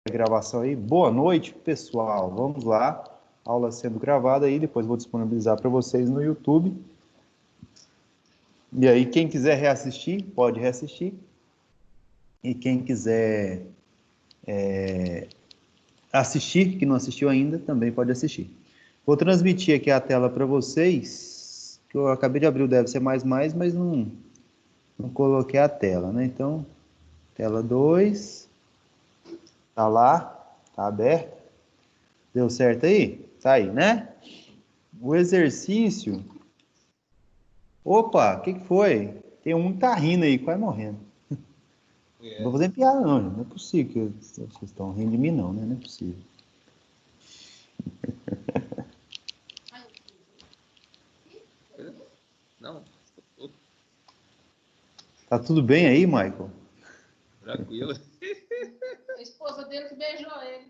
Gravação aí. Boa noite, pessoal. Vamos lá. Aula sendo gravada aí, depois vou disponibilizar para vocês no YouTube. E aí, quem quiser reassistir, pode reassistir. E quem quiser assistir, que não assistiu ainda, também pode assistir. Vou transmitir aqui a tela para vocês, que eu acabei de abrir o Deve Ser Mais, mas não coloquei a tela, né? Então, tela 2, tá lá, tá aberto. Deu certo aí? Tá aí, né? O exercício... Opa, o que foi? Tem um que tá rindo aí, quase morrendo. Não vou fazer piada não, gente. Não é possível que vocês estão rindo de mim não, né? Não é possível. Não, Tá tudo bem aí, Michael? tranquilo. A esposa dele que beijou ele.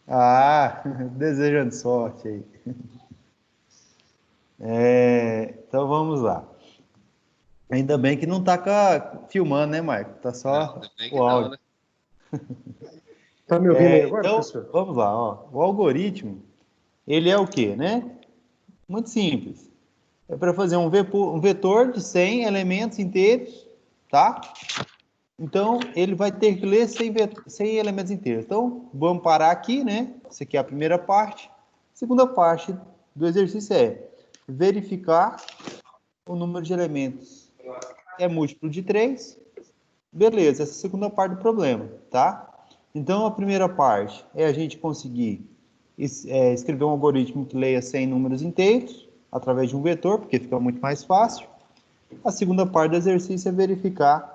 Ah, desejando sorte aí. Então vamos lá. Ainda bem que não tá filmando, né, Michael? Tá Não, só ainda bem que o não, áudio. né? Tá me ouvindo aí agora, Então, professor? vamos lá, ó. O algoritmo, ele é o quê, né? Muito simples. É para fazer um vetor de 100 elementos inteiros, tá? Então, ele vai ter que ler 100 elementos inteiros. Então, vamos parar aqui, né? Essa aqui é a primeira parte. A segunda parte do exercício é verificar o número de elementos. É múltiplo de 3. Beleza, essa é a segunda parte do problema, tá? Então, a primeira parte é a gente conseguir escrever um algoritmo que leia 100 números inteiros através de um vetor, porque fica muito mais fácil. A segunda parte do exercício é verificar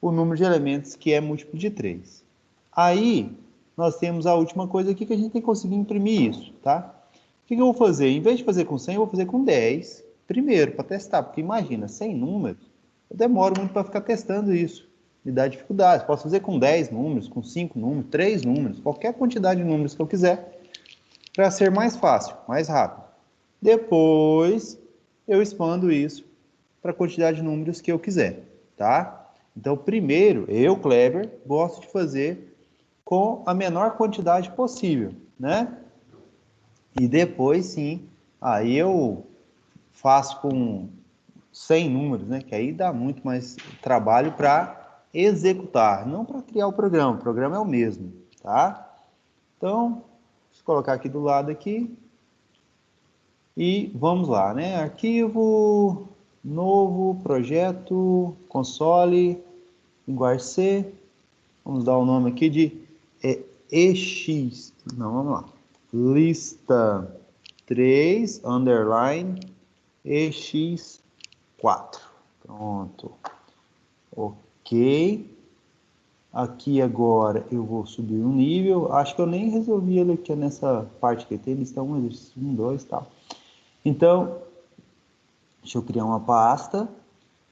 o número de elementos, que é múltiplo de 3. Aí, nós temos a última coisa aqui, que a gente tem que conseguir imprimir isso, tá? O que eu vou fazer? Em vez de fazer com 100, eu vou fazer com 10, primeiro, para testar, porque imagina, 100 números, eu demoro muito para ficar testando isso, me dá dificuldade. Posso fazer com 10 números, com 5 números, 3 números, qualquer quantidade de números que eu quiser, para ser mais fácil, mais rápido. Depois, eu expando isso para a quantidade de números que eu quiser, tá? Então, primeiro, eu, Kleber, gosto de fazer com a menor quantidade possível, né? E depois, sim, aí eu faço com 100 números, né? Que aí dá muito mais trabalho para executar, não para criar o programa é o mesmo, tá? Então, deixa eu colocar aqui do lado aqui. E vamos lá, né? Arquivo, novo, projeto, console, linguagem C. Vamos dar o nome aqui de EX. Não, vamos lá. Lista 3, underline, EX4. Pronto. Ok. Aqui agora eu vou subir um nível. Acho que eu nem resolvi ele aqui nessa parte que tem lista 1, exercício 1, 2 e tal. Então, deixa eu criar uma pasta.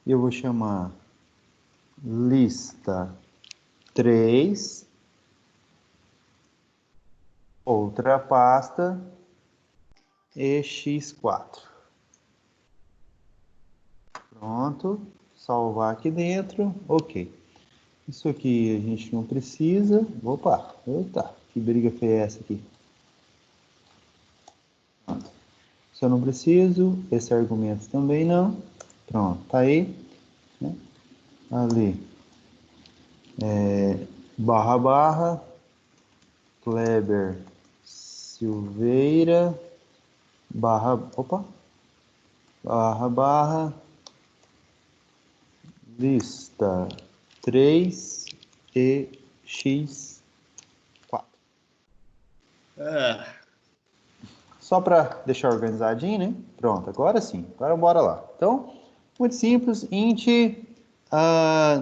Eu vou chamar lista 3. Outra pasta, EX4. Pronto. Salvar aqui dentro. Ok. Isso aqui a gente não precisa. Opa, eita, que briga foi essa aqui? Pronto. Isso eu não preciso. Esse argumento também não. Pronto, tá aí. Né? Ali. Barra, barra. Kleber Silveira. Barra, opa. Barra, barra. Lista 3 e X4. Só para deixar organizadinho, né? Pronto, agora sim. Agora bora lá. Então, muito simples. Int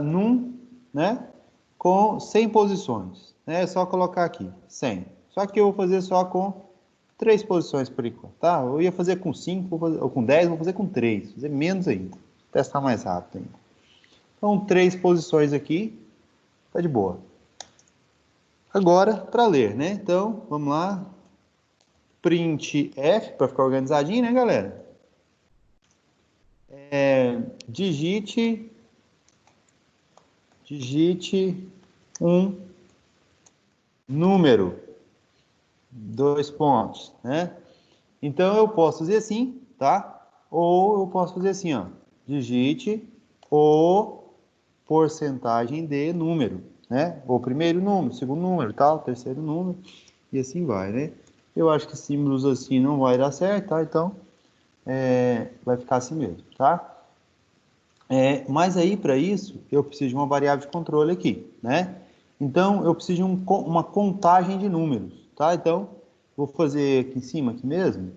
num, né? Com 100 posições. Né? É só colocar aqui, 100. Só que eu vou fazer só com 3 posições por enquanto, tá? Eu ia fazer com 5, ou com 10, vou fazer com 3. Fazer menos ainda. Testar mais rápido ainda. Então, 3 posições aqui. Tá de boa. Agora, para ler, né? Então, vamos lá. Print F, para ficar organizadinho, né, galera? Digite 1 número, 2 pontos, né? Então, eu posso fazer assim, tá? Ou eu posso fazer assim, ó. Digite o porcentagem de número, né? O primeiro número, segundo número, tal, terceiro número, e assim vai, né? Eu acho que símbolos assim não vai dar certo, tá? Então, vai ficar assim mesmo, tá? Mas aí, para isso, eu preciso de uma variável de controle aqui, né? Então, eu preciso de uma contagem de números, tá? Então, vou fazer aqui em cima, aqui mesmo,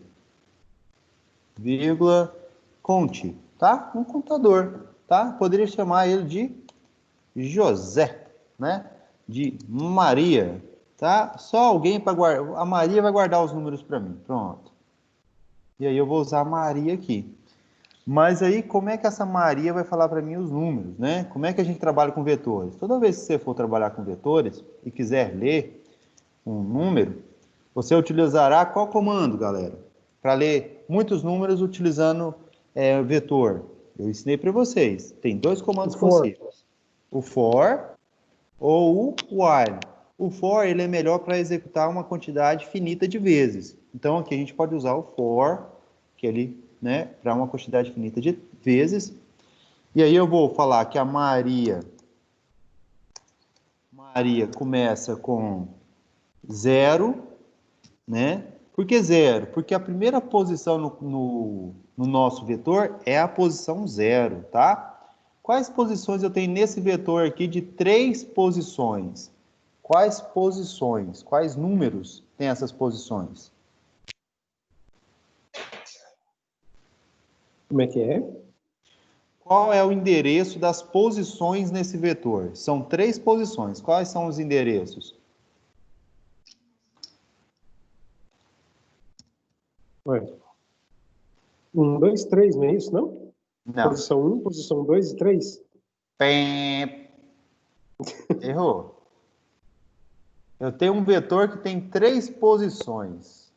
vírgula, conte, tá? Um contador, tá? Poderia chamar ele de José, né? De Maria, tá? Só alguém para guardar. A Maria vai guardar os números para mim, pronto. E aí eu vou usar a Maria aqui. Mas aí, como é que essa Maria vai falar para mim os números, né? Como é que a gente trabalha com vetores? Toda vez que você for trabalhar com vetores e quiser ler um número, você utilizará qual comando, galera? Para ler muitos números utilizando vetor. Eu ensinei para vocês. Tem 2 comandos possíveis. O for ou o while. O for ele é melhor para executar uma quantidade finita de vezes. Então, aqui a gente pode usar o for, que ele, né, para uma quantidade finita de vezes. E aí eu vou falar que a Maria começa com 0, né? Por que 0? Porque a primeira posição no nosso vetor é a posição 0, tá? Quais posições eu tenho nesse vetor aqui de 3 posições? Quais posições, quais números tem essas posições? Como é que é? Qual é o endereço das posições nesse vetor? São 3 posições. Quais são os endereços? Ué. 1, 2, 3, não é isso, não? Não. Posição 1, posição 2 e 3? Pé. Errou. Eu tenho um vetor que tem 3 posições.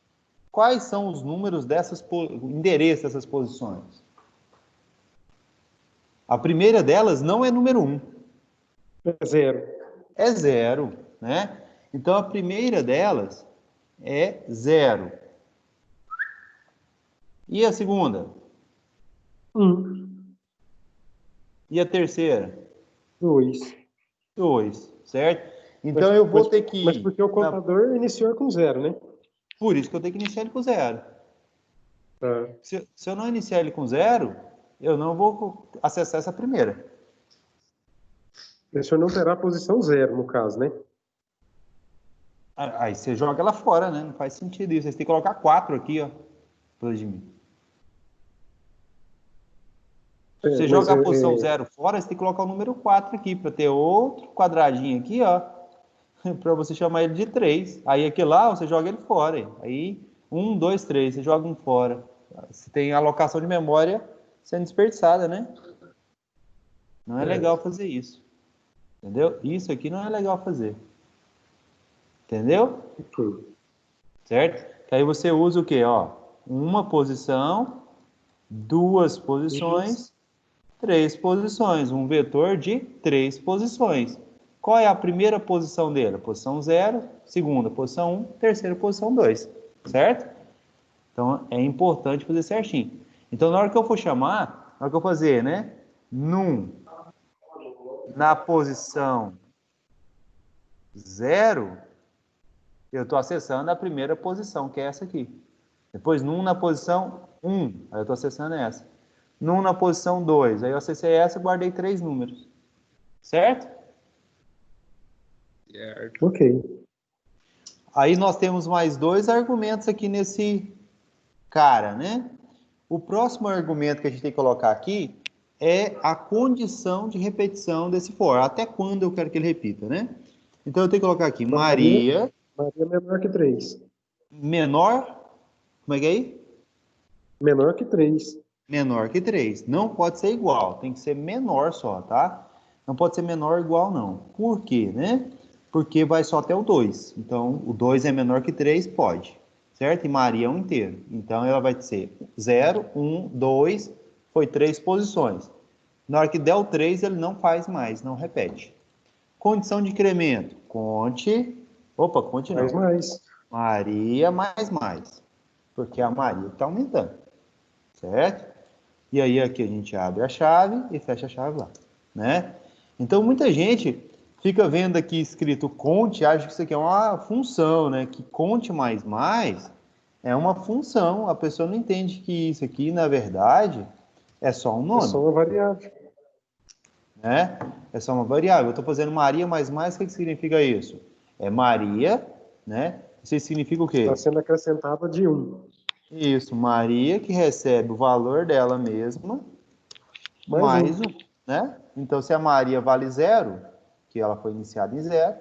Quais são os números o endereço dessas posições? A primeira delas não é número 1. É 0. É 0, né? Então, a primeira delas é 0. E a segunda? 1, E a terceira? 2. 2, certo? Então, eu vou ter que Mas ir... porque o contador iniciou com 0, né? Por isso que eu tenho que iniciar ele com 0. Tá. Se eu não iniciar ele com 0, eu não vou acessar essa primeira. O senhor não terá a posição 0, no caso, né? Aí você joga ela fora, né? Não faz sentido isso. Você tem que colocar 4 aqui, ó. De mim. Se você jogar a posição 0 fora, você tem que colocar o número 4 aqui, para ter outro quadradinho aqui, ó. Para você chamar ele de 3. Aí aqui lá, você joga ele fora. Hein? Aí, 1, 2, 3, você joga um fora. Você tem alocação de memória sendo desperdiçada, né? Não é legal fazer isso. Entendeu? Isso aqui não é legal fazer. Entendeu? Certo? Que aí você usa o quê? Ó, uma posição, 2 posições, 3 posições. Um vetor de 3 posições. Qual é a primeira posição dele? Posição 0, segunda posição 1, terceira posição 2. Certo? Então, é importante fazer certinho. Então, na hora que eu for chamar, na hora que eu fazer, né? Na posição 0, eu estou acessando a primeira posição, que é essa aqui. Depois, na posição 1, aí eu estou acessando essa. Na posição 2, aí eu acessei essa e guardei 3 números. Certo? Certo. Ok. Aí nós temos mais 2 argumentos aqui nesse cara, né? O próximo argumento que a gente tem que colocar aqui é a condição de repetição desse for. Até quando eu quero que ele repita, né? Então eu tenho que colocar aqui Maria menor que 3. menor, como é que é aí? Menor que 3. Menor que 3. Não pode ser igual, tem que ser menor só, tá? Não pode ser menor ou igual, não. Por quê, né? Porque vai só até o 2. Então, o 2 é menor que 3, pode. Certo? E Maria é um inteiro. Então, ela vai ser 0, 1, 2, foi 3 posições. Na hora que der o 3, ele não faz mais, não repete. Condição de incremento. Opa, continua. Mais. Maria mais. Porque a Maria está aumentando. Certo? E aí aqui a gente abre a chave e fecha a chave lá. Né? Então muita gente fica vendo aqui escrito conte, acha que isso aqui é uma função, né? Que conte mais é uma função. A pessoa não entende que isso aqui, na verdade, é só um É nome. só uma variável. Né? É só uma variável. Eu estou fazendo Maria mais, o que significa isso? É Maria, né? Isso significa o quê? Está sendo acrescentada de 1. Isso, Maria que recebe o valor dela mesma, mais um, né? Então, se a Maria vale 0, que ela foi iniciada em 0,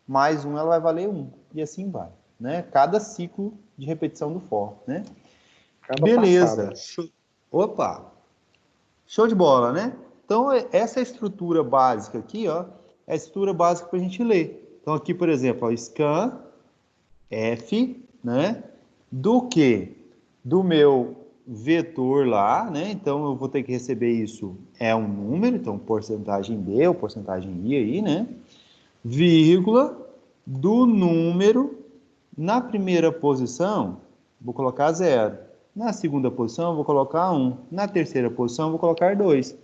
mais 1 ela vai valer 1, e assim vai, né? Cada ciclo de repetição do for, né? Cada Beleza. passada. Opa! Show de bola, né? Então, essa estrutura básica aqui, ó, é a estrutura básica para a gente ler. Então, aqui, por exemplo, ó, scan f, né? Do que? Do meu vetor lá, né? Então, eu vou ter que receber isso, é um número, então, porcentagem B ou porcentagem I aí, né? Vírgula do número, na primeira posição, vou colocar 0. Na segunda posição, vou colocar 1. Na terceira posição, vou colocar 2.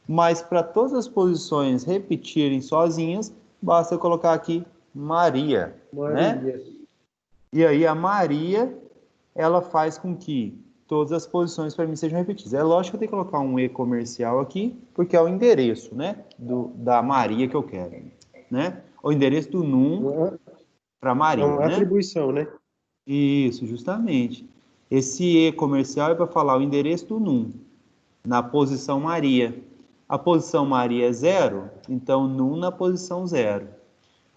Mas para todas as posições repetirem sozinhas, basta eu colocar aqui Maria, né? Maria. E aí a Maria, ela faz com que todas as posições para mim sejam repetidas. É lógico que eu tenho que colocar um E comercial aqui, porque é o endereço, né? Da Maria que eu quero, né? O endereço do num para É Maria, uma né? atribuição, né? Isso, justamente. Esse E comercial é para falar o endereço do num, na posição Maria. A posição Maria é 0, então num na posição 0.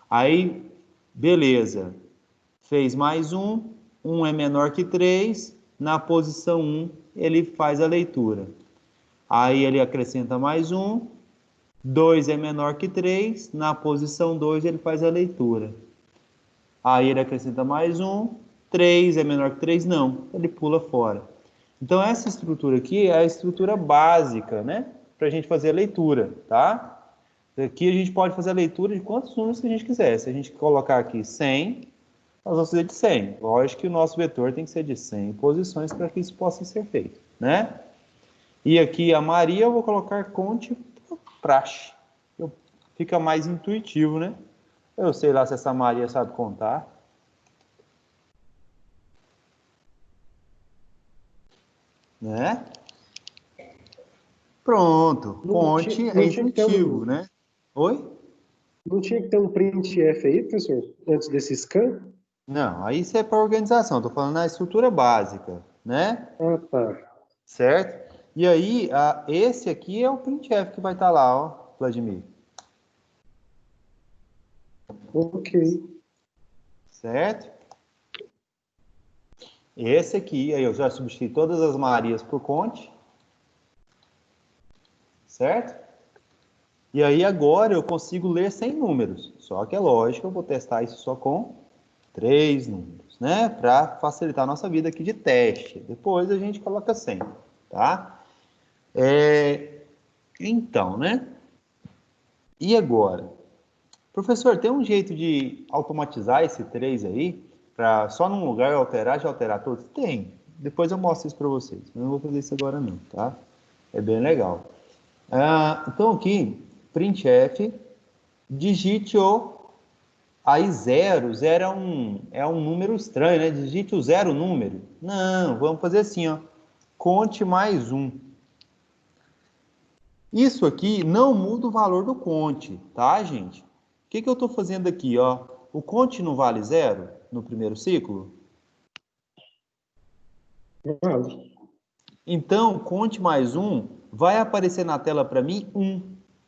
Aí, beleza. Fez mais 1 é menor que 3, na posição 1 ele faz a leitura. Aí ele acrescenta mais 2 é menor que 3, na posição 2 ele faz a leitura. Aí ele acrescenta mais 3 é menor que 3, não, ele pula fora. Então essa estrutura aqui é a estrutura básica, né? Para a gente fazer a leitura, tá? Aqui a gente pode fazer a leitura de quantos números que a gente quiser. Se a gente colocar aqui 100, nós vamos fazer de 100. Lógico que o nosso vetor tem que ser de 100 posições para que isso possa ser feito, né? E aqui a Maria eu vou colocar conte praxe. Fica mais intuitivo, né? Eu sei lá se essa Maria sabe contar. Né? Pronto. Conte é Não tinha que ter intuitivo, né? Oi? não tinha que ter um printf aí, professor, antes desse scan? Não, aí isso é para organização. Estou falando na estrutura básica, né? Ah, tá. Certo? E aí, esse aqui é o printf que vai estar lá, ó, Vladimir. Ok. Certo? Esse aqui, aí eu já substituí todas as Marias por Conte. Certo? E aí agora eu consigo ler 100 números. Só que é lógico, eu vou testar isso só com 3 números, né? Para facilitar a nossa vida aqui de teste. Depois a gente coloca 100, tá? Então, né? E agora? Professor, tem um jeito de automatizar esse 3 aí? Para só num lugar eu alterar, já alterar todos? Tem. Depois eu mostro isso para vocês. Eu não vou fazer isso agora não, tá? É bem legal. Então aqui, printf, digite o... Aí zero é um número estranho, né? Digite o zero número. Não, vamos fazer assim, ó. Conte mais 1. Isso aqui não muda o valor do conte, tá, gente? O que eu estou fazendo aqui, ó? O conte não vale 0 no primeiro ciclo? Vale. Então, conte mais 1 vai aparecer na tela para mim 1.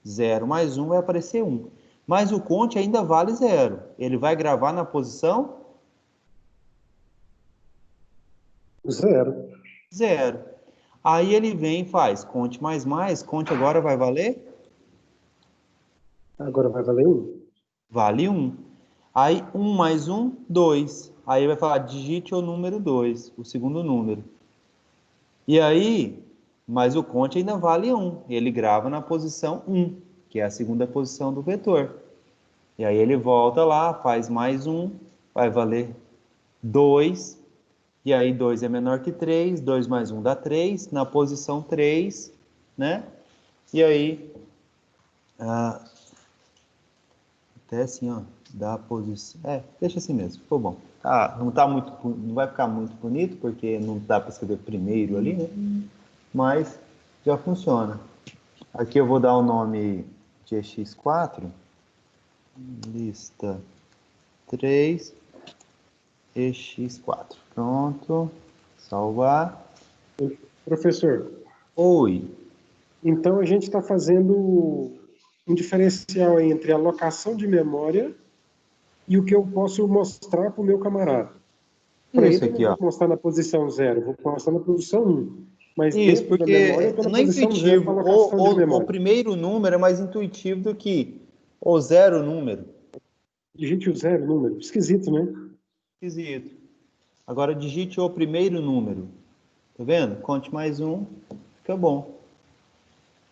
0 mais 1 vai aparecer 1. Mas o conte ainda vale 0. Ele vai gravar na posição 0. 0. Aí ele vem e faz conte mais, conte agora vai valer? Agora vai valer 1. Vale 1. Aí 1 mais 1, 2. Aí vai falar digite o número 2, o segundo número. E aí, mas o conte ainda vale 1. Ele grava na posição 1, que é a segunda posição do vetor. E aí ele volta lá, faz mais um, vai valer 2. E aí 2 é menor que 3, 2 mais 1 dá 3, na posição 3, né? E aí, até assim, ó, da posição... deixa assim mesmo, ficou bom. Não vai ficar muito bonito, porque não dá para escrever primeiro ali, né? Mas já funciona. Aqui eu vou dar o nome de x4, lista 3, x4. Pronto, salvar. Professor, Oi. então a gente está fazendo um diferencial aí entre a alocação de memória e o que eu posso mostrar para o meu camarada. Para Isso ele eu não aqui, ó. vou mostrar na posição 0, vou mostrar na posição 1. Mas Isso, dentro da memória eu porque estou na não é posição 0 para intuitivo. alocação de O memória. primeiro número é mais intuitivo do que o zero número. Digite o 0 número. Esquisito, né? Esquisito. Agora digite o primeiro número. Tá vendo? Conte mais um, fica bom.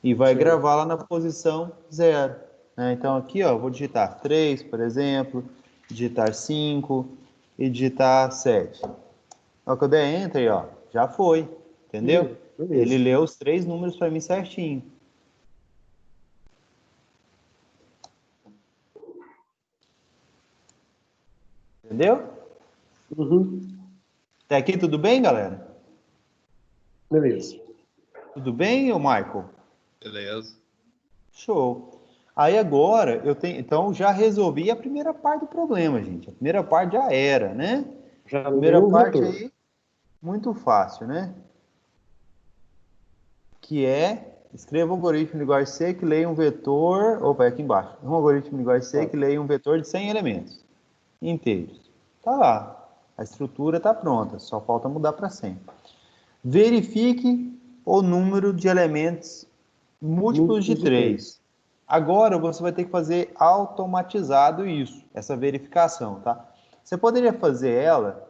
E vai Certo. gravar lá na posição 0. Né? Então aqui, ó, eu vou digitar 3, por exemplo, digitar 5 e digitar 7. Ó, quando eu der Enter, ó, já foi. Entendeu? Ele Beleza. leu os 3 números para mim certinho. Entendeu? Uhum. Até aqui tudo bem, galera? Beleza. Tudo bem, ô Michael? Beleza. Show. Aí agora eu tenho, então já resolvi a primeira parte do problema, gente. A primeira parte já era, né? Já Primeira leu o parte vetor. aí, muito fácil, né? Que é, escreva um algoritmo de igual C que leia um vetor, opa, é aqui embaixo. Um algoritmo de igual C Tá. que leia um vetor de 100 elementos inteiros. Tá lá. A estrutura está pronta, só falta mudar para 100. Verifique o número de elementos múltiplos de Múltiplos de 3. 3. Agora você vai ter que fazer automatizado isso, essa verificação, tá? Você poderia fazer ela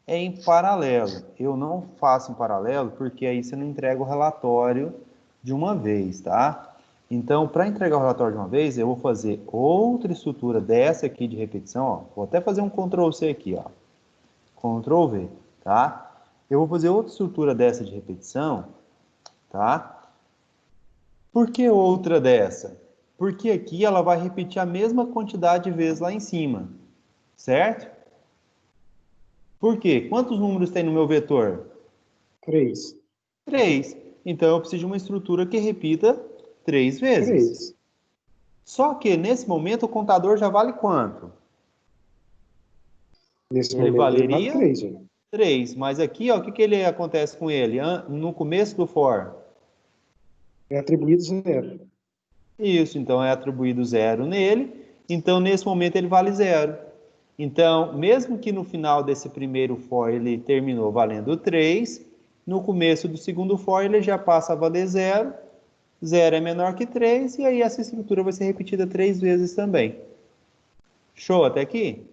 em paralelo. Eu não faço em paralelo porque aí você não entrega o relatório de uma vez, tá? Então, para entregar o relatório de uma vez, eu vou fazer outra estrutura dessa aqui de repetição, ó. Vou até fazer um Ctrl C aqui, ó. Ctrl V, tá? Eu vou fazer outra estrutura dessa de repetição, tá? Por que outra dessa? Porque aqui ela vai repetir a mesma quantidade de vezes lá em cima, certo? Por quê? Quantos números tem no meu vetor? 3. 3. Então eu preciso de uma estrutura que repita 3 vezes. 3. Só que nesse momento o contador já vale quanto? Nesse Ele momento ele vale valeria 3. 3, mas aqui, ó, o que, que ele acontece com ele? No começo do for? É atribuído 0. Isso, então é atribuído 0 nele, então nesse momento ele vale 0. Então, mesmo que no final desse primeiro for ele terminou valendo 3, no começo do segundo for ele já passa a valer 0, 0 é menor que 3, e aí essa estrutura vai ser repetida 3 vezes também. Show até aqui?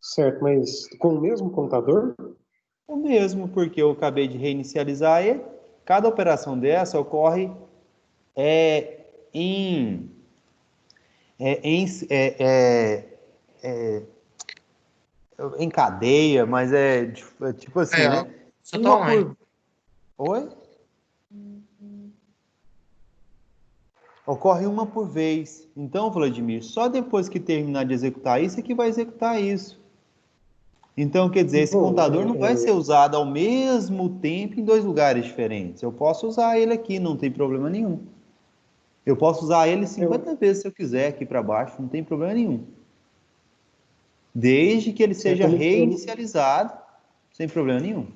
Certo, mas com o mesmo contador? O mesmo, porque eu acabei de reinicializar ele. Cada operação dessa ocorre em, é, em, é, é, em cadeia, mas é tipo assim, Ó, né? só tá Uma online. por... Oi? Ocorre uma por vez. Então, Vladimir, só depois que terminar de executar isso é que vai executar isso. Então, quer dizer, esse Bom, contador não vai ser usado ao mesmo tempo em 2 lugares diferentes. Eu posso usar ele aqui, não tem problema nenhum. Eu posso usar ele 50 vezes se eu quiser aqui para baixo, não tem problema nenhum. Desde que ele certo, seja reinicializado, sem problema nenhum.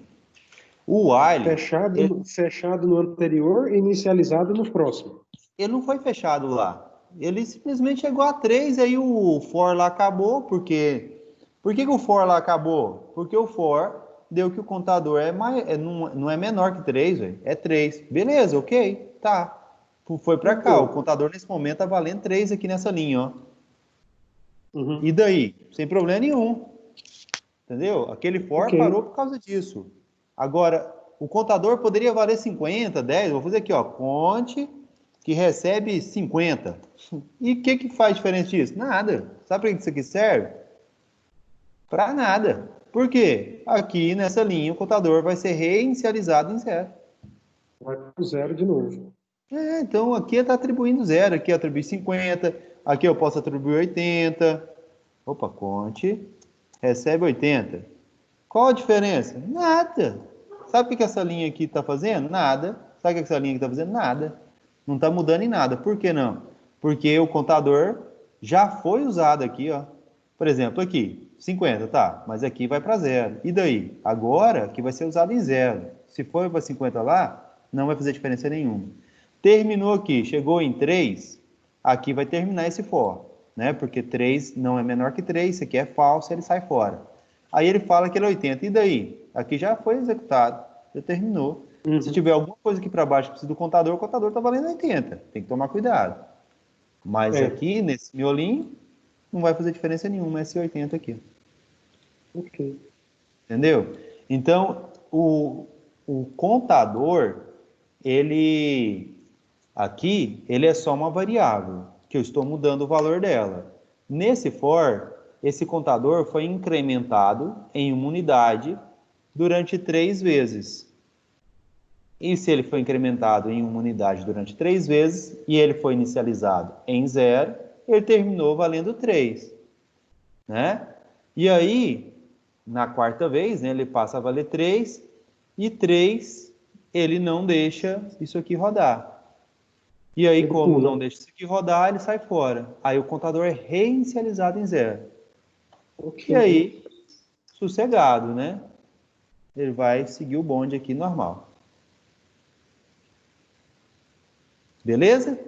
O while, fechado no anterior e inicializado no próximo. ele não foi fechado lá. Ele simplesmente chegou a 3, aí o for lá acabou, porque... Por que o for lá acabou? Porque o for deu que o contador não é menor que 3, véio, é 3. Beleza, ok, tá. Foi para cá, o Então, contador nesse momento tá valendo 3 aqui nessa linha, ó. E uhum, daí? Sem problema nenhum. Entendeu? Aquele for ok. parou por causa disso. Agora, o contador poderia valer 50, 10, vou fazer aqui, ó, conte que recebe 50. E o que faz diferença disso? Nada. Sabe para que isso aqui serve? Para nada. Por quê? Aqui nessa linha o contador vai ser reinicializado em zero. Vai para o zero de novo. Então aqui está atribuindo zero, aqui eu atribuí 50, aqui eu posso atribuir 80. Opa, conte. Recebe 80. Qual a diferença? Nada. Sabe o que essa linha aqui está fazendo? Nada. Sabe o que essa linha aqui está fazendo? Nada. Não está mudando em nada. Por que não? Porque o contador já foi usado aqui, ó. Por exemplo, aqui, 50, tá? Mas aqui vai para zero. E daí? Agora, aqui vai ser usado em zero. Se for para 50 lá, não vai fazer diferença nenhuma. Terminou aqui, chegou em 3, aqui vai terminar esse for, né? Porque 3 não é menor que 3, isso aqui é falso, ele sai fora. Aí ele fala que ele é 80. E daí? Aqui já foi executado, já terminou. Se tiver alguma coisa aqui para baixo que precisa do contador, o contador está valendo 80. Tem que tomar cuidado. Mas aqui, nesse miolinho, não vai fazer diferença nenhuma esse 80 aqui. Ok. Entendeu? Então, o contador, ele é só uma variável, que eu estou mudando o valor dela. Nesse for, esse contador foi incrementado em uma unidade durante 3 vezes. E se ele foi incrementado em uma unidade durante 3 vezes, e ele foi inicializado em 0, ele terminou valendo 3. Né? E aí, na quarta vez, né, ele passa a valer 3, e 3 ele não deixa isso aqui rodar. E aí, como não deixa isso aqui rodar, ele sai fora. Aí o contador é reinicializado em 0. E aí, sossegado, né? Ele vai seguir o bonde aqui normal. Beleza?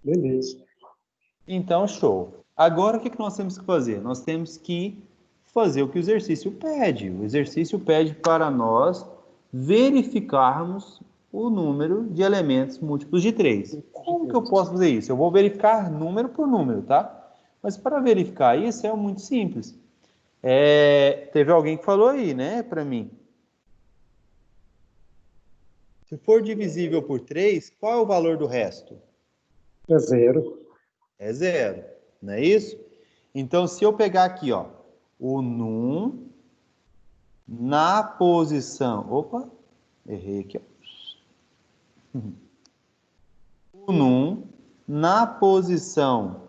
Beleza. Então, show. Agora, o que nós temos que fazer? Nós temos que fazer o que o exercício pede. O exercício pede para nós verificarmos o número de elementos múltiplos de 3. Como que eu posso fazer isso? Eu vou verificar número por número, tá? Mas para verificar isso é muito simples. Teve alguém que falou aí, né, para mim. Se for divisível por 3, qual é o valor do resto? É 0. É 0, não é isso? Então, se eu pegar aqui, ó, o num na posição... Opa, errei aqui, ó. O num na posição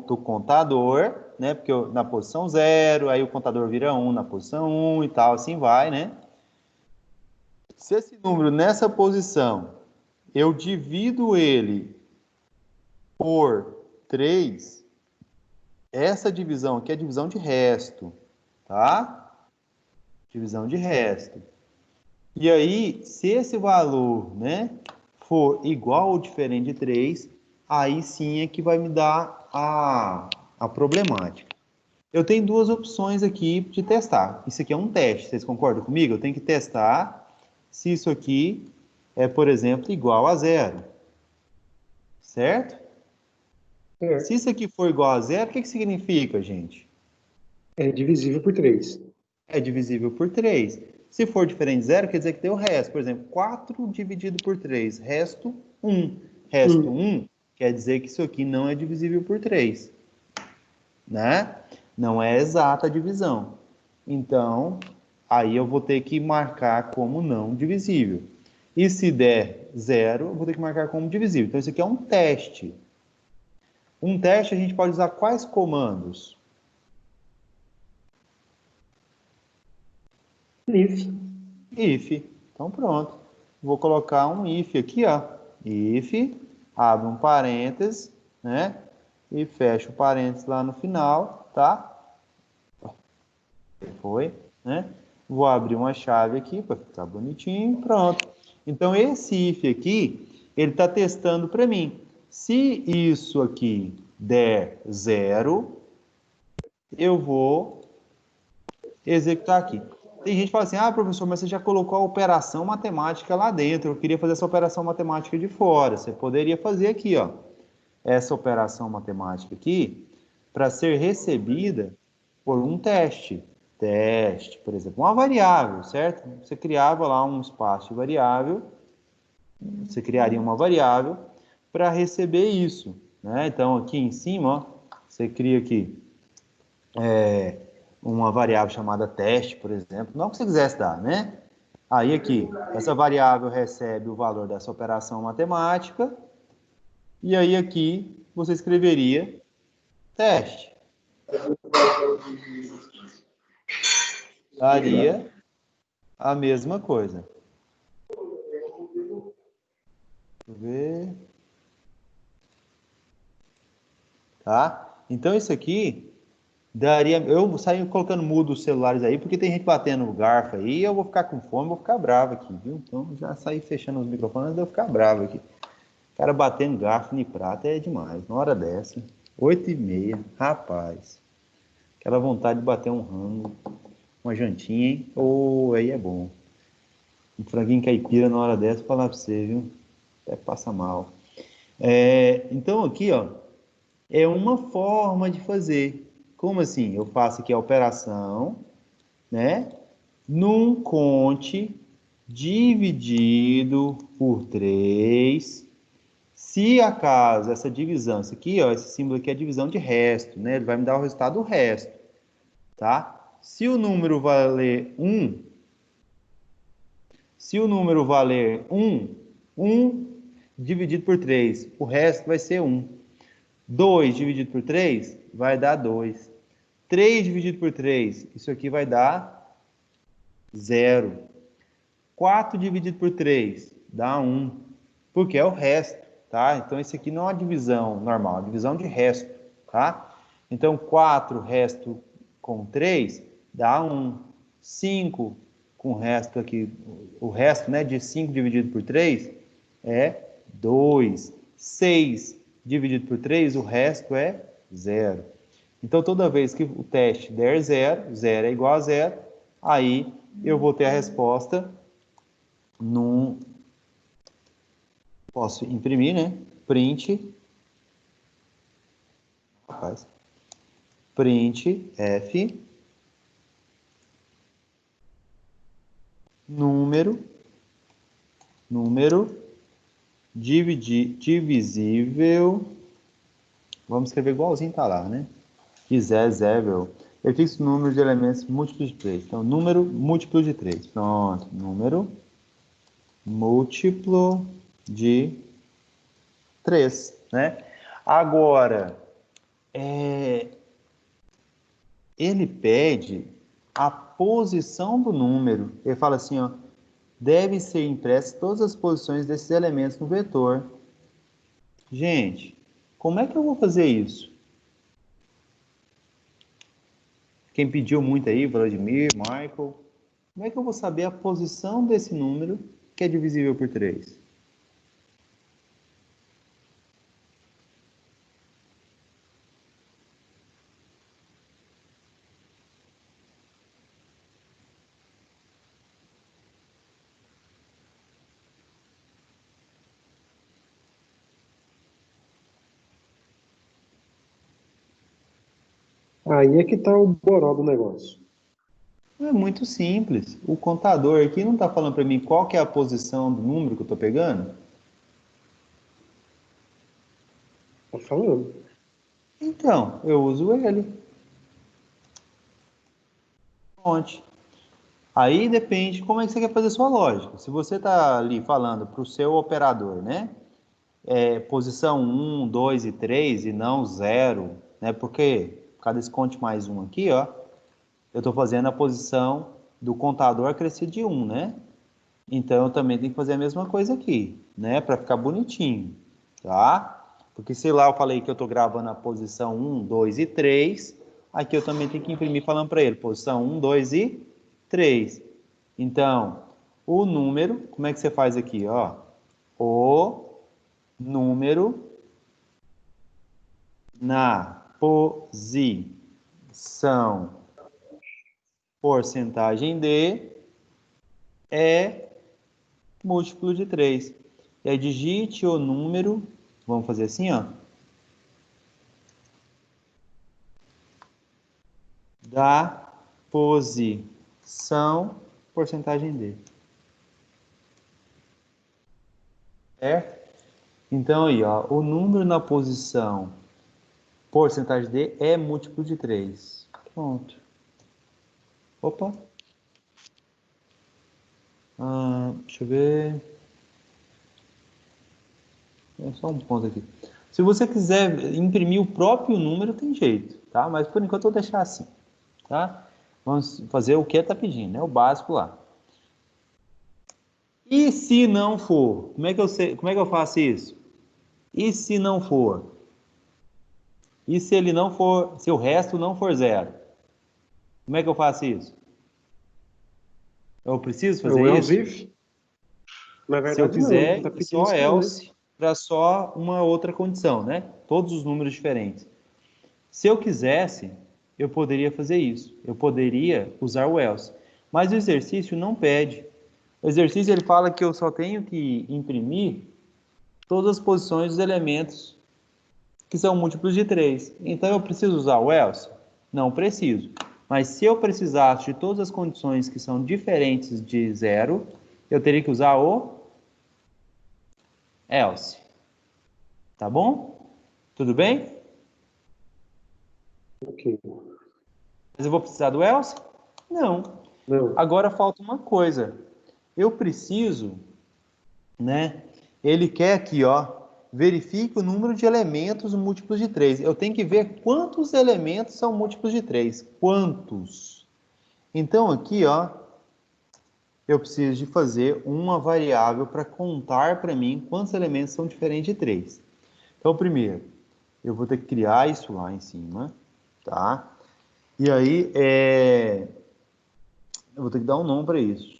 do contador, né? Porque na posição 0, aí o contador vira 1 na posição 1 e tal, assim vai, né? Se esse número nessa posição, eu divido ele por 3, essa divisão aqui é divisão de resto, tá? Divisão de resto. E aí, se esse valor, né, for igual ou diferente de 3, aí sim é que vai me dar a problemática. Eu tenho 2 opções aqui de testar. Isso aqui é um teste, vocês concordam comigo? Eu tenho que testar se isso aqui é, por exemplo, igual a 0. Certo? Se isso aqui for igual a 0, o que significa, gente? É divisível por 3. É divisível por 3. Se for diferente de 0, quer dizer que tem o resto. Por exemplo, 4 dividido por 3, resto 1. Resto 1 quer dizer que isso aqui não é divisível por 3. Né? Não é exata a divisão. Então, aí eu vou ter que marcar como não divisível. E se der 0, eu vou ter que marcar como divisível. Então, isso aqui é um teste. Um teste a gente pode usar quais comandos? If. Então, pronto. Vou colocar um if aqui, ó. If, abre um parênteses, né? E fecha o parênteses lá no final, tá? Foi, né? Vou abrir uma chave aqui para ficar bonitinho, pronto. Então, esse if aqui, ele está testando para mim. Se isso aqui der 0, eu vou executar aqui. Tem gente que fala assim, ah, professor, mas você já colocou a operação matemática lá dentro, eu queria fazer essa operação matemática de fora. Você poderia fazer aqui, ó, essa operação matemática aqui, para ser recebida por um teste. Teste, por exemplo, uma variável, certo? Você criava lá um espaço de variável, você criaria uma variável, para receber isso, né? Então, aqui em cima, ó, você cria aqui uma variável chamada teste, por exemplo, não que você quisesse dar, né? Aí aqui, essa variável recebe o valor dessa operação matemática, e aí aqui você escreveria teste. Daria a mesma coisa. Deixa eu ver. Tá? Então isso aqui daria... Eu saio colocando mudo os celulares aí, porque tem gente batendo no garfo aí, eu vou ficar com fome, vou ficar bravo aqui, viu? Então já saí fechando os microfones, antes de eu ficar bravo aqui. O cara batendo garfo em prata é demais, na hora dessa. 8h30, rapaz. Aquela vontade de bater um rango, uma jantinha, hein? Oh, aí é bom. Um franguinho caipira na hora dessa, vou falar pra você, viu? Até passa mal. Então aqui, ó, é uma forma de fazer. Como assim? Eu faço aqui a operação, né? Num conte dividido por 3. Se acaso essa divisão, isso aqui, ó, esse símbolo aqui é a divisão de resto, né? Ele vai me dar o resultado do resto, tá? Se o número valer 1, se o número valer 1 dividido por 3, o resto vai ser 1. 2 dividido por 3 vai dar 2. 3 dividido por 3, isso aqui vai dar 0. 4 dividido por 3 dá 1, porque é o resto, tá? Então, esse aqui não é uma divisão normal, é uma divisão de resto, tá? Então, 4 resto com 3 dá 1. 5 com o resto aqui, o resto, né, de 5 dividido por 3 é 2. 6 dividido por 3, o resto é 0. Então, toda vez que o teste der 0, 0 é igual a 0, aí eu vou ter a resposta num... Posso imprimir, né? Print. Rapaz. Print F. Número divisível. Vamos escrever igualzinho tá lá, né? Divisível. Eu fixo o número de elementos múltiplos de 3. Então, número múltiplo de 3. Pronto. Número múltiplo de 3, né? Agora, ele pede a posição do número. Ele fala assim, ó, deve ser impressa todas as posições desses elementos no vetor. Gente, como é que eu vou fazer isso? Quem pediu muito aí, Vladimir, Michael, como é que eu vou saber a posição desse número que é divisível por 3? Aí é que está o boró do negócio. É muito simples. O contador aqui não está falando para mim qual que é a posição do número que eu estou pegando? Tá falando. Então, eu uso ele. Fonte. Aí depende como é que você quer fazer a sua lógica. Se você está ali falando para o seu operador, né? Posição 1, 2 e 3 e não 0, né? Porque por causa desse conte mais 1 aqui, ó, eu estou fazendo a posição do contador acrescer de 1, né? Então eu também tenho que fazer a mesma coisa aqui, né? Para ficar bonitinho, tá? Porque se lá eu falei que eu estou gravando a posição 1, 2 e 3, aqui eu também tenho que imprimir falando para ele, posição 1, 2 e 3. Então, o número, como é que você faz aqui, ó? O número na posição porcentagem de é múltiplo de 3. E aí digite o número, vamos fazer assim, ó, da posição porcentagem D. Certo? Então, aí, ó, o número na posição porcentagem D é múltiplo de 3. Pronto. Opa. Deixa eu ver. É só um ponto aqui. Se você quiser imprimir o próprio número, tem jeito, tá? Mas por enquanto eu vou deixar assim, tá? Vamos fazer o que está pedindo, né? O básico lá. E se não for? Como é que eu sei, como é que eu faço isso? E se não for? E se ele não for, se o resto não for zero? Como é que eu faço isso? Eu preciso É o fazer else isso? if. Na Se eu verdade, não. Ele quiser, está pedindo só só, né? else para só uma outra condição, né? Todos os números diferentes. Se eu quisesse, eu poderia fazer isso. Eu poderia usar o else. Mas o exercício não pede. O exercício ele fala que eu só tenho que imprimir todas as posições dos elementos que são múltiplos de 3. Então eu preciso usar o else? Não preciso. Mas se eu precisasse de todas as condições que são diferentes de zero, eu teria que usar o else. Tá bom? Tudo bem? Ok. Mas eu vou precisar do else? Não. Não. Agora falta uma coisa. Eu preciso, né? Ele quer aqui, ó, verifique o número de elementos múltiplos de 3. Eu tenho que ver quantos elementos são múltiplos de 3. Quantos? Então aqui, ó, eu preciso de fazer uma variável para contar para mim quantos elementos são diferentes de 3. Então, primeiro, eu vou ter que criar isso lá em cima, tá? E aí, eu vou ter que dar um nome para isso.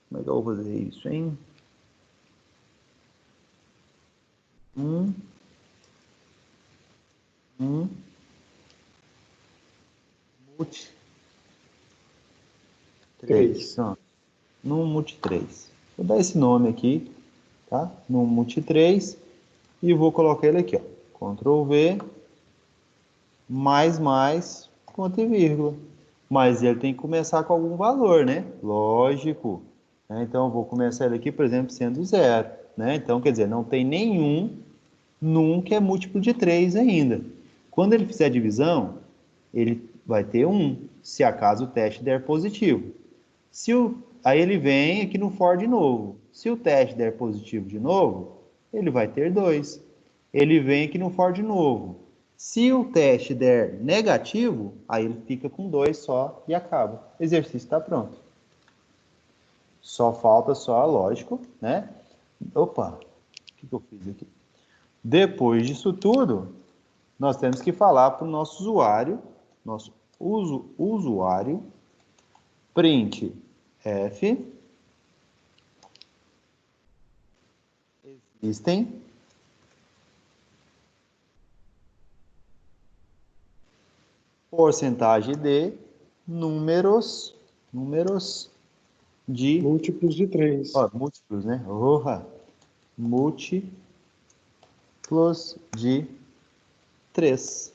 Como é que eu vou fazer isso, hein? Um, multi 3. 3. Ó, num multi 3. Vou dar esse nome aqui, tá? Num multi 3 e vou colocar ele aqui, ó. Ctrl V, mais, ponto e vírgula. Mas ele tem que começar com algum valor, né? Lógico. Né? Então, eu vou começar ele aqui, por exemplo, sendo 0. Né? Então, quer dizer, não tem nenhum num que é múltiplo de 3 ainda. Quando ele fizer a divisão, ele vai ter 1, se acaso o teste der positivo. Aí ele vem aqui no for de novo. Se o teste der positivo de novo, ele vai ter 2. Ele vem aqui no for de novo. Se o teste der negativo, aí ele fica com 2 só e acaba. O exercício está pronto. Só falta só, lógico, né? Opa, o que eu fiz aqui? Depois disso tudo, nós temos que falar para o nosso usuário, print f, existem porcentagem de números de Múltiplos de 3. múltiplos, né? Múltiplos de 3.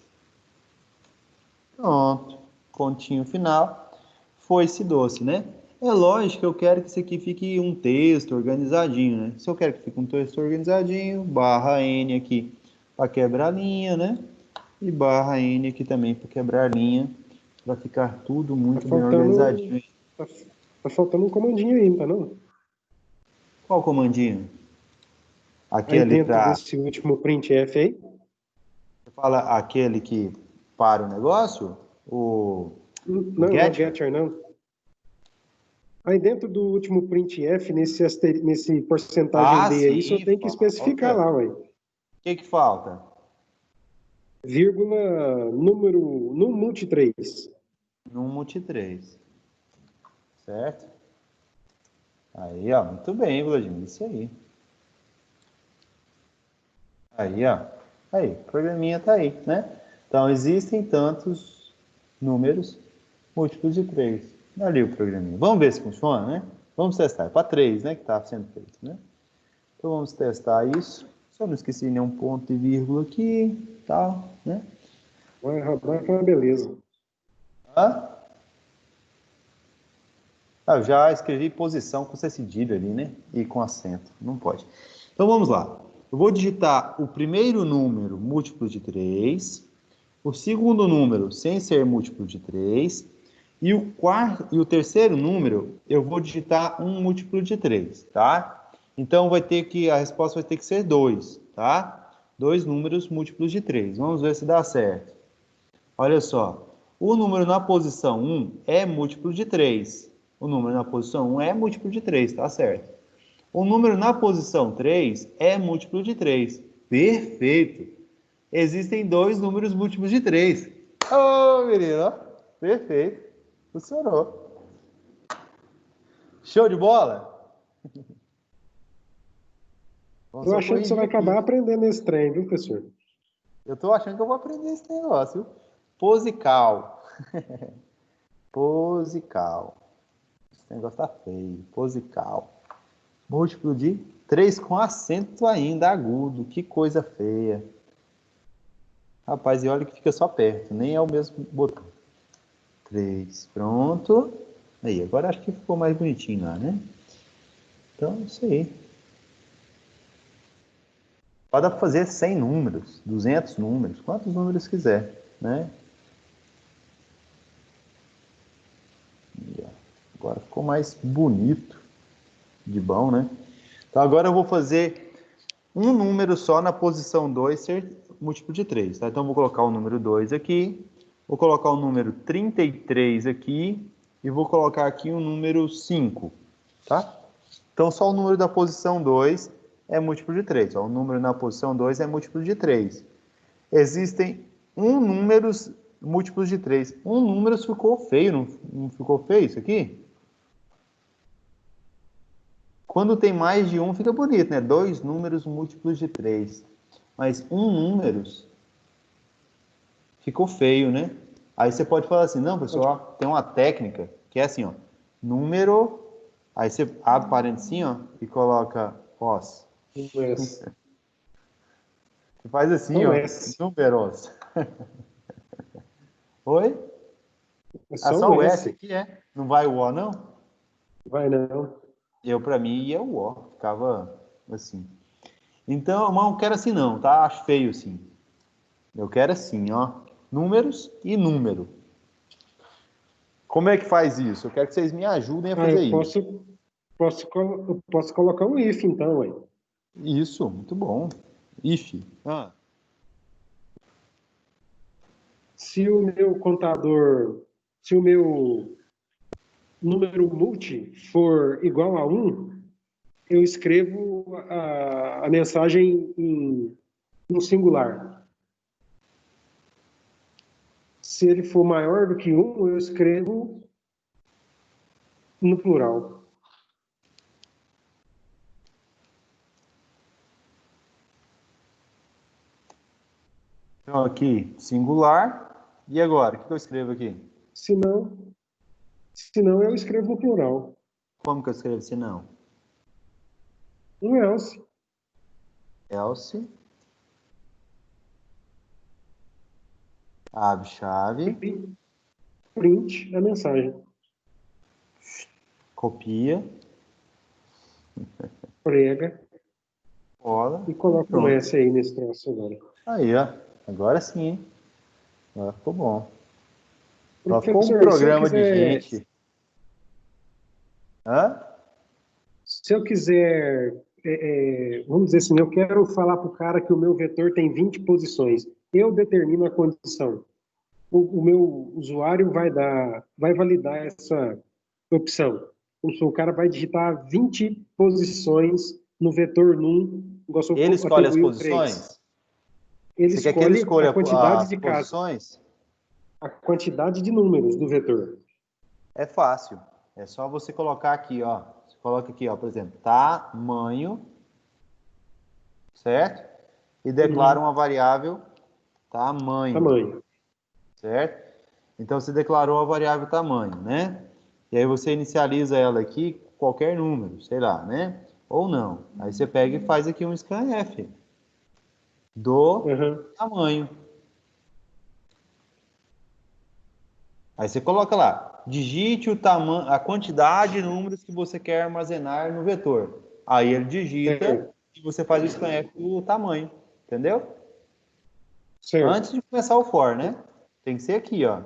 Pronto. Pontinho final. Foi-se doce, né? É lógico que eu quero que isso aqui fique um texto organizadinho, né? Se eu quero que fique um texto organizadinho, barra N aqui para quebrar linha, né? E barra N aqui também para quebrar linha, para ficar tudo muito bem organizadinho. Tá, tá faltando um comandinho ainda, não? Qual comandinho? Aí Aquele dentro para... desse último printf aí, Você fala aquele que para o negócio? O não é o getter? getter, não. Aí dentro do último printf, nesse porcentagem Ah, D aí, só sim, tem que especificar falta. lá, ué. O que falta? Vírgula, número, no multi 3. No multi 3. Certo? Aí, ó, muito bem, Vladimir, isso aí. Aí, ó. Aí, o programinha tá aí, né? Então, existem tantos números múltiplos de 3. Ali o programinha. Vamos ver se funciona, né? Vamos testar. É para 3, né? Que está sendo feito, né? Então, vamos testar isso. Só não esqueci nenhum ponto e vírgula aqui, tal, né? Vai rodar que é uma beleza. Ah, eu já escrevi posição com C cedilha ali, né? E com acento. Não pode. Então, vamos lá. eu vou digitar o primeiro número múltiplo de 3, o segundo número sem ser múltiplo de 3, e o terceiro número eu vou digitar um múltiplo de 3, tá? Então a resposta vai ter que ser 2, tá? 2 números múltiplos de 3. Vamos ver se dá certo. Olha só, o número na posição 1 é múltiplo de 3. O número na posição 1 é múltiplo de 3, tá certo? O número na posição 3 é múltiplo de 3. Perfeito! Existem 2 números múltiplos de 3. Ô, menino, ó. Perfeito. Funcionou. Show de bola? Vamos Tô só achando que você vai corrigir aqui. acabar aprendendo esse trem, viu, professor? Eu tô achando que eu vou aprender esse negócio, viu? Posical. Posical. Esse negócio tá feio. Posical. Múltiplo de 3 com acento ainda agudo. Que coisa feia. Rapaz, e olha que fica só perto. Nem é o mesmo botão. 3. Pronto. Aí, agora acho que ficou mais bonitinho lá, né? Então, é isso aí. Pode fazer 100 números, 200 números, quantos números quiser, né? E, ó, agora ficou mais bonito, de bom, né? Então agora eu vou fazer um número só na posição 2 ser múltiplo de 3, tá? Então eu vou colocar o número 2 aqui, vou colocar o número 33 aqui e vou colocar aqui o número 5, tá? Então só o número da posição 2 é múltiplo de 3. Ó, o número na posição 2 é múltiplo de 3. Existem números múltiplos de 3. Número ficou feio, não ficou feio isso aqui? Quando tem mais de fica bonito, né? 2 números múltiplos de 3. Mas números ficou feio, né? Aí você pode falar assim, não, pessoal, tem uma técnica que é assim, ó. Número, aí você abre parênteses, ó, e coloca os. Mas, Você faz assim, não ó, é. números. Oi? É Ah, só só um o S S. aqui, é? Não vai o O, não? Vai não. Pra mim, ia o O. Ficava assim. Então, mas eu não quero assim não, tá? Acho feio assim. Eu quero assim, ó. Números e número. Como é que faz isso? Eu quero que vocês me ajudem a Ah, fazer eu isso. eu posso colocar um if, então, ué. Isso, muito bom. If. Se o meu contador, se o meu número multi for igual a 1, eu escrevo a mensagem em singular. Se ele for maior do que 1, eu escrevo no plural. Então, aqui, singular. E agora? O que eu escrevo aqui? Se não, eu escrevo no plural. Como que eu escrevo se não? Um else. Else. Abre chave. Print a mensagem. Copia. Prega Cola. e coloca um Pronto. S aí nesse troço agora. Aí, ó. Agora sim, hein? Agora ficou bom. Agora ficou um Professor, programa de gente. Hã? se eu quiser, vamos dizer assim, eu quero falar para o cara que o meu vetor tem 20 posições. Eu determino a condição. O meu usuário vai validar essa opção. O cara vai digitar 20 posições no vetor num, igual se Ele eu escolhe as atribuir o 3. posições? Ele Você quer que ele escolhe a escolha quantidade as de casas, posições? a quantidade de números do vetor. É fácil. É só você colocar aqui, ó. Você coloca aqui, ó, por exemplo, tamanho, certo? E declara uma variável tamanho, Tamanho. certo? Então você declarou a variável tamanho, né? E aí você inicializa ela aqui com qualquer número, sei lá, né? Ou não. Aí você pega e faz aqui um scanf do Uhum. tamanho. Aí você coloca lá, digite o tamanho, a quantidade de números que você quer armazenar no vetor. Aí ele digita, Certo. e você faz o scanf do tamanho, entendeu? Certo. Antes de começar o for, né? Tem que ser aqui, ó.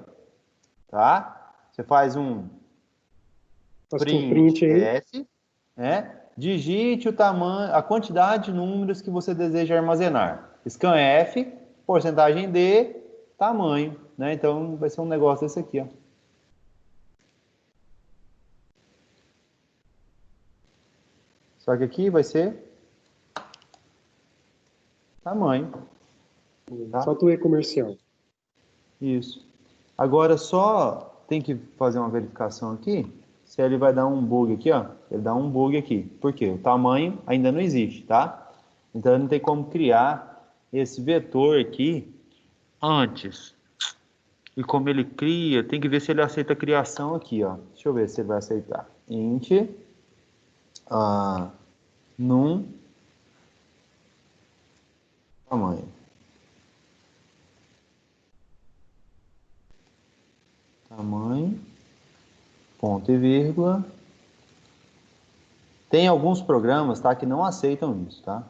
Tá? Você faz um Faço um print aí. F, né? Digite o tamanho, a quantidade de números que você deseja armazenar. Scanf, porcentagem de tamanho, né? Então vai ser um negócio desse aqui, ó. Só que aqui vai ser tamanho. Tá? Falta o e-comercial. Isso. Agora só tem que fazer uma verificação aqui, se ele vai dar um bug aqui, ó. Ele dá um bug aqui. Por quê? O tamanho ainda não existe, tá? Então não tem como criar esse vetor aqui antes. E como ele cria, tem que ver se ele aceita a criação aqui, ó. Deixa eu ver se ele vai aceitar. Int num tamanho. Tamanho, ponto e vírgula. Tem alguns programas, tá, que não aceitam isso, tá?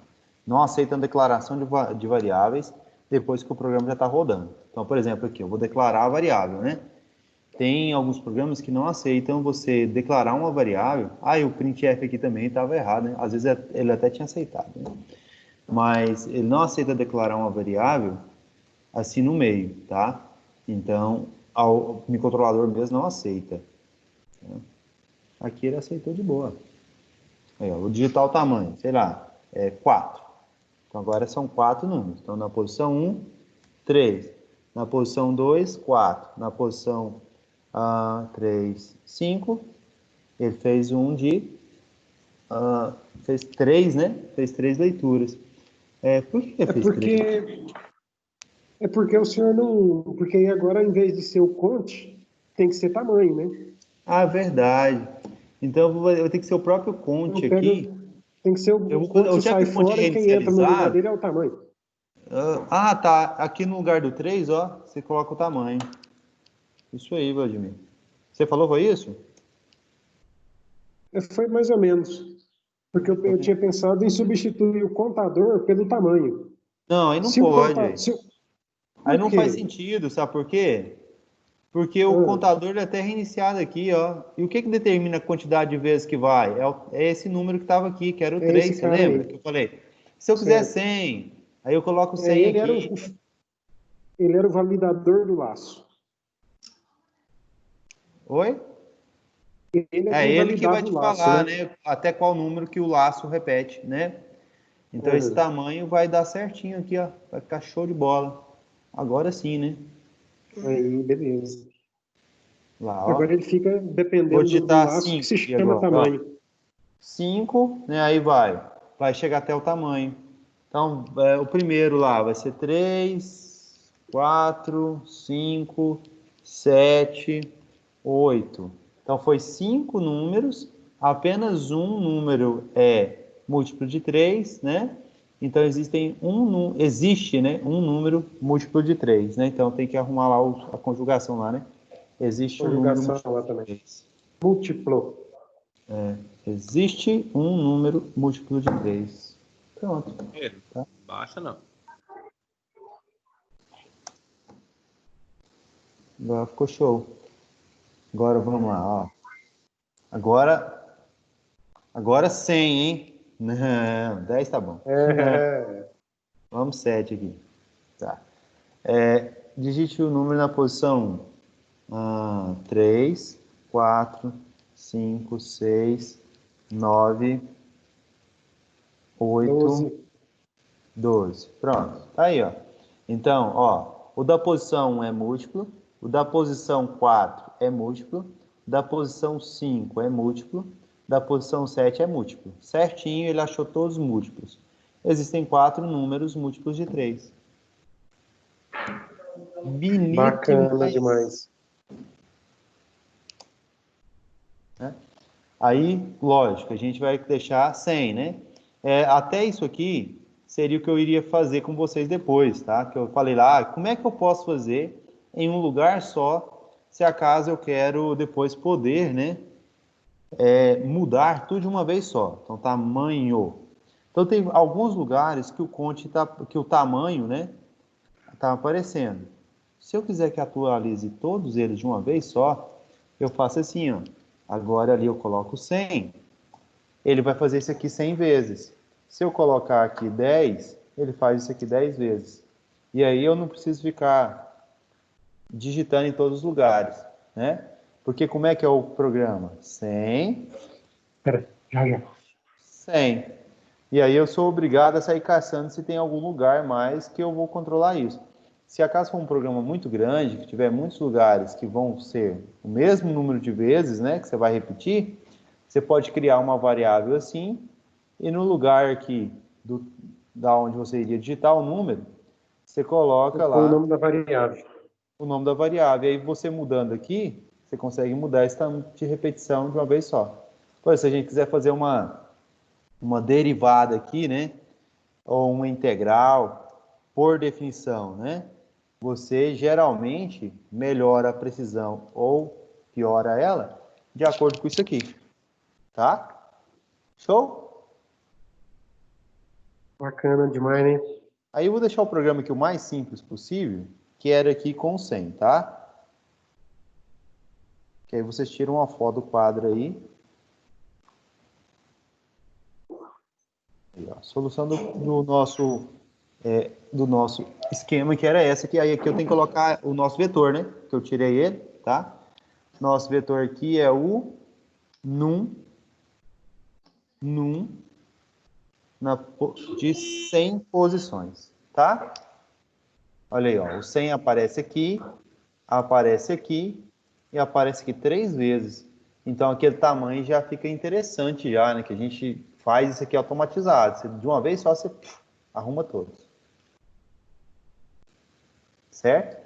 Não aceitam declaração de variáveis depois que o programa já está rodando. Então, por exemplo, aqui, eu vou declarar a variável, né? Tem alguns programas que não aceitam você declarar uma variável. E o printf aqui também estava errado, né? Às vezes ele até tinha aceitado, né? Mas ele não aceita declarar uma variável assim no meio, tá? Então, o microcontrolador mesmo não aceita. Né? Aqui ele aceitou de boa. Aí, ó, vou digitar o tamanho, sei lá, 4. Então agora são 4 números. Então na posição 1, 3. Na posição 2, 4. Na posição 3, 5. Ele fez fez 3, né? Fez 3 leituras. Por que ele fez 3? É porque o senhor não... Porque aí agora, em vez de ser o conte, tem que ser tamanho, né? Verdade. Então eu vou ter que ser o próprio conte aqui. Tem que ser o conte Já que sai o conte fora é e quem entra no lugar inicializado... dele é o tamanho. Tá. Aqui no lugar do 3, ó, você coloca o tamanho. Isso aí, Vladimir. Você falou foi isso? Foi mais ou menos. Porque eu tinha pensado em substituir o contador pelo tamanho. Não, aí não Se o pode. contador... Aí Por não faz quê? sentido, sabe por quê? Porque o contador ele é até reiniciado aqui, ó. E o que determina a quantidade de vezes que vai? É esse número que estava aqui, que era o É 3, esse você cara lembra? aí. Que eu falei, se eu quiser Certo. 100, aí eu coloco 100 aqui. Ele era o validador do laço. Oi? Ele é É quem ele que vai validava te o laço, falar, né? né? Até qual número que o laço repete, né? Então esse tamanho vai dar certinho aqui, ó. Vai ficar show de bola. Agora sim, né? Aí, beleza. Lá, Agora ó. ele fica Vou dependendo do digitar laço que 5 se aqui chama agora, ó. tamanho. 5, né? Aí vai chegar até o tamanho. Então, o primeiro lá vai ser 3, 4, 5, 7, 8. Então, foi 5 números, apenas um número é múltiplo de 3, né? Então, existe, né, um número múltiplo de 3, né? Então, tem que arrumar lá a conjugação lá, né? Existe um número Conjugação múltiplo lá de também. 3. Múltiplo. Existe um número múltiplo de 3. Pronto. Tá? Baixa não. Agora ficou show. Agora vamos lá, ó. Agora 100, hein? Não, 10 tá bom. Vamos 7 aqui. Tá. Digite o número na posição 3, 4, 5, 6, 9, 8, 12. Pronto. Tá aí, ó. Então, ó, o da posição 1 é múltiplo, o da posição 4 é múltiplo, da posição 5 é múltiplo, da posição 7 é múltiplo. Certinho, ele achou todos os múltiplos. Existem 4 números múltiplos de 3. Bonito Bacana demais. demais. Né? Aí, lógico, a gente vai deixar 100, né? Até isso aqui seria o que eu iria fazer com vocês depois, tá? Que eu falei lá, como é que eu posso fazer em um lugar só, se acaso eu quero depois poder, né? Mudar tudo de uma vez só. Então, tamanho. Então, tem alguns lugares que o conte que o tamanho, né, tá aparecendo. Se eu quiser que atualize todos eles de uma vez só, eu faço assim, ó. Agora ali eu coloco 100. Ele vai fazer isso aqui 100 vezes. Se eu colocar aqui 10, ele faz isso aqui 10 vezes. E aí eu não preciso ficar digitando em todos os lugares, né? Porque como é que é o programa? 100, Pera, já. 100. E aí eu sou obrigado a sair caçando se tem algum lugar mais que eu vou controlar isso. Se acaso for um programa muito grande, que tiver muitos lugares que vão ser o mesmo número de vezes, né, que você vai repetir, você pode criar uma variável assim, e no lugar aqui da onde você iria digitar o número, você coloca Com o lá nome da variável. o nome da variável. E aí você mudando aqui, você consegue mudar esse tanto de repetição de uma vez só. Pois, se a gente quiser fazer uma derivada aqui, né, ou uma integral, por definição, né, você geralmente melhora a precisão ou piora ela de acordo com isso aqui, tá? Show? Bacana demais, né? Aí eu vou deixar o programa aqui o mais simples possível, que era aqui com 100, tá? Que aí vocês tiram uma foto do quadro aí. Aí, ó, solução do nosso esquema, que era essa aqui. Aí aqui eu tenho que colocar o nosso vetor, né? Que eu tirei ele, tá? Nosso vetor aqui é o num de 100 posições, tá? Olha aí, ó, o 100 aparece aqui e aparece aqui 3 vezes. Então aquele tamanho já fica interessante já, né? Que a gente faz isso aqui automatizado. Você, de uma vez só você arruma todos. Certo?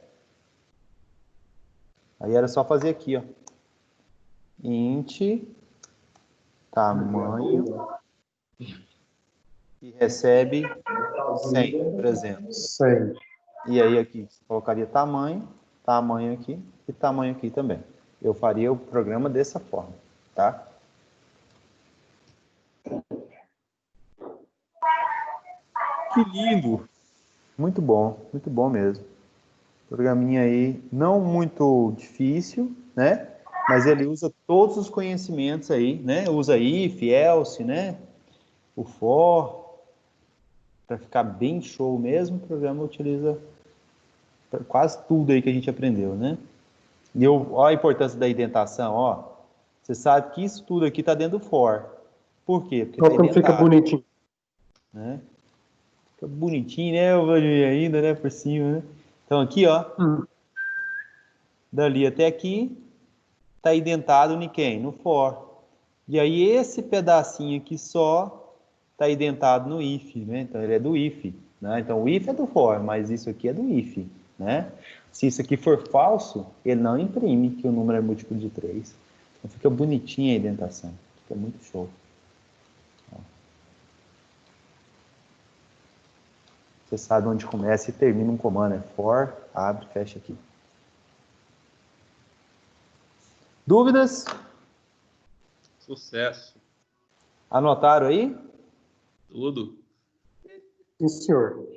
Aí era só fazer aqui, ó. Int tamanho e recebe 100, por exemplo. 100. E aí aqui você colocaria tamanho aqui e tamanho aqui também. Eu faria o programa dessa forma, tá? Que lindo! Muito bom mesmo. Programinha aí não muito difícil, né? Mas ele usa todos os conhecimentos aí, né? Usa if, else, né? O for, para ficar bem show mesmo, o programa utiliza quase tudo aí que a gente aprendeu, né? E olha a importância da indentação, ó. Você sabe que isso tudo aqui está dentro do for. Por quê? Porque Olha está como fica indentado, bonitinho. né? Fica bonitinho, né? Eu vou ver ainda, né? Por cima, né? Então aqui, ó. Dali até aqui, está indentado em quem? No for. E aí esse pedacinho aqui só está indentado no if, né? Então ele é do if, né? Então o if é do for, mas isso aqui é do if, né? Se isso aqui for falso, ele não imprime que o número é múltiplo de 3. Então fica bonitinha a indentação, fica muito show. Você sabe onde começa e termina um comando, é for, abre, fecha aqui. Dúvidas? Sucesso. Anotaram aí? Tudo. Sim, senhor.